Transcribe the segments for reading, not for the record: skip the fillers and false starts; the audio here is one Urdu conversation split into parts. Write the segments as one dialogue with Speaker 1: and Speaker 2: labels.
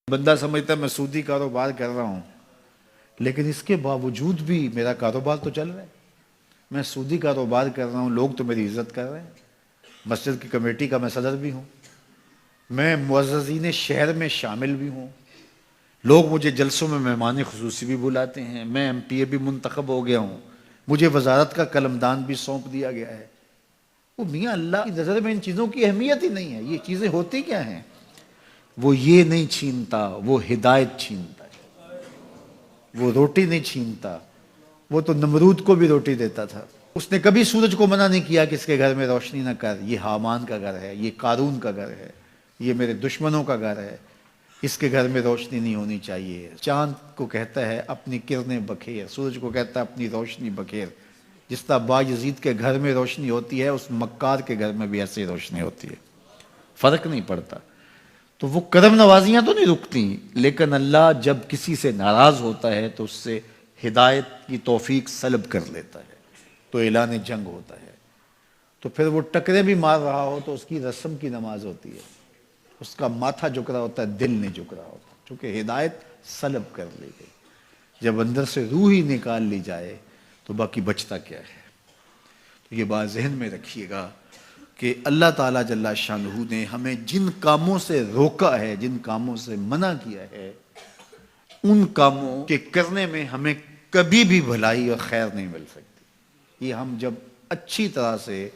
Speaker 1: بندہ سمجھتا ہے میں سودی کاروبار کر رہا ہوں، لیکن اس کے باوجود بھی میرا کاروبار تو چل رہا ہے۔ میں سودی کاروبار کر رہا ہوں، لوگ تو میری عزت کر رہے ہیں، مسجد کی کمیٹی کا میں صدر بھی ہوں، میں معززین شہر میں شامل بھی ہوں، لوگ مجھے جلسوں میں مہمان خصوصی بھی بلاتے ہیں، میں ایم پی اے بھی منتخب ہو گیا ہوں، مجھے وزارت کا قلمدان بھی سونپ دیا گیا ہے۔ وہ میاں اللہ کی نظر میں ان چیزوں کی اہمیت ہی نہیں ہے۔ یہ چیزیں ہوتی کیا ہیں؟ وہ یہ نہیں چھینتا، وہ ہدایت چھینتا ہے۔ وہ روٹی نہیں چھینتا، وہ تو نمرود کو بھی روٹی دیتا تھا۔ اس نے کبھی سورج کو منع نہیں کیا کہ اس کے گھر میں روشنی نہ کر، یہ حامان کا گھر ہے، یہ قارون کا گھر ہے، یہ میرے دشمنوں کا گھر ہے، اس کے گھر میں روشنی نہیں ہونی چاہیے۔ چاند کو کہتا ہے اپنی کرنیں بکھیر، سورج کو کہتا ہے اپنی روشنی بکھیر۔ جس طرح باجزید کے گھر میں روشنی ہوتی ہے، اس مکار کے گھر میں بھی ایسی روشنی ہوتی ہے، فرق نہیں پڑتا۔ تو وہ کرم نوازیاں تو نہیں رکتی، لیکن اللہ جب کسی سے ناراض ہوتا ہے تو اس سے ہدایت کی توفیق سلب کر لیتا ہے، تو اعلان جنگ ہوتا ہے۔ تو پھر وہ ٹکرے بھی مار رہا ہو تو اس کی رسم کی نماز ہوتی ہے، اس کا ماتھا جھک رہا ہوتا ہے، دل نہیں جھک رہا ہوتا، چونکہ ہدایت سلب کر لی گئی۔ جب اندر سے روح ہی نکال لی جائے تو باقی بچتا کیا ہے؟ تو یہ بات ذہن میں رکھیے گا کہ اللہ تعالیٰ جل شانہ نے ہمیں جن کاموں سے روکا ہے، جن کاموں سے منع کیا ہے، ان کاموں کے کرنے میں ہمیں کبھی بھی بھلائی اور خیر نہیں مل سکتی۔ یہ ہم جب اچھی طرح سے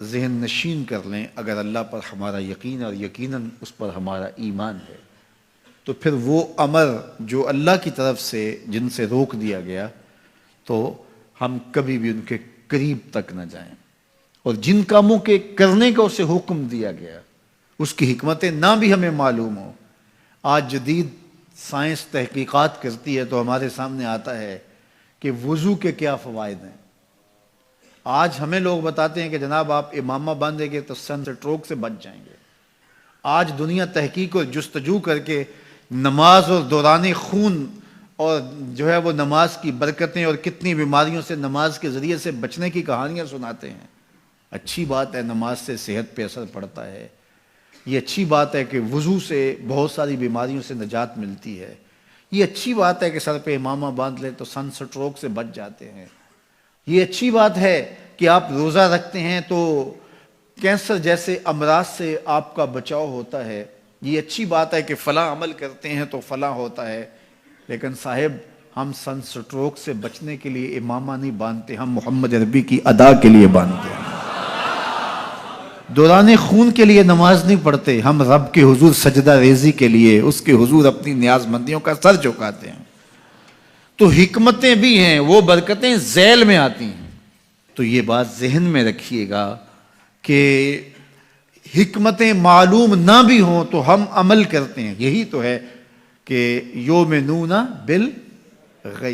Speaker 1: ذہن نشین کر لیں، اگر اللہ پر ہمارا یقین اور یقیناً اس پر ہمارا ایمان ہے، تو پھر وہ امر جو اللہ کی طرف سے جن سے روک دیا گیا تو ہم کبھی بھی ان کے قریب تک نہ جائیں، اور جن کاموں کے کرنے کا اسے حکم دیا گیا اس کی حکمتیں نہ بھی ہمیں معلوم ہو۔ آج جدید سائنس تحقیقات کرتی ہے تو ہمارے سامنے آتا ہے کہ وضو کے کیا فوائد ہیں۔ آج ہمیں لوگ بتاتے ہیں کہ جناب آپ امامہ باندھیں گے تو سن سٹروک سے بچ جائیں گے۔ آج دنیا تحقیق اور جستجو کر کے نماز اور دوران خون اور جو ہے وہ نماز کی برکتیں اور کتنی بیماریوں سے نماز کے ذریعے سے بچنے کی کہانیاں سناتے ہیں۔ اچھی بات ہے، نماز سے صحت پہ اثر پڑتا ہے، یہ اچھی بات ہے کہ وضو سے بہت ساری بیماریوں سے نجات ملتی ہے، یہ اچھی بات ہے کہ سر پہ امامہ باندھ لے تو سن سٹروک سے بچ جاتے ہیں، یہ اچھی بات ہے کہ آپ روزہ رکھتے ہیں تو کینسر جیسے امراض سے آپ کا بچاؤ ہوتا ہے، یہ اچھی بات ہے کہ فلاں عمل کرتے ہیں تو فلاں ہوتا ہے۔ لیکن صاحب، ہم سن سٹروک سے بچنے کے لیے امامہ نہیں باندھتے، ہم محمد عربی کی ادا کے لیے باندھتے ہیں۔ دوران خون کے لیے نماز نہیں پڑھتے، ہم رب کے حضور سجدہ ریزی کے لیے اس کے حضور اپنی نیاز مندیوں کا سر جھکاتے ہیں۔ تو حکمتیں بھی ہیں، وہ برکتیں ذیل میں آتی ہیں۔ تو یہ بات ذہن میں رکھیے گا کہ حکمتیں معلوم نہ بھی ہوں تو ہم عمل کرتے ہیں۔ یہی تو ہے کہ یومنون بالغیب۔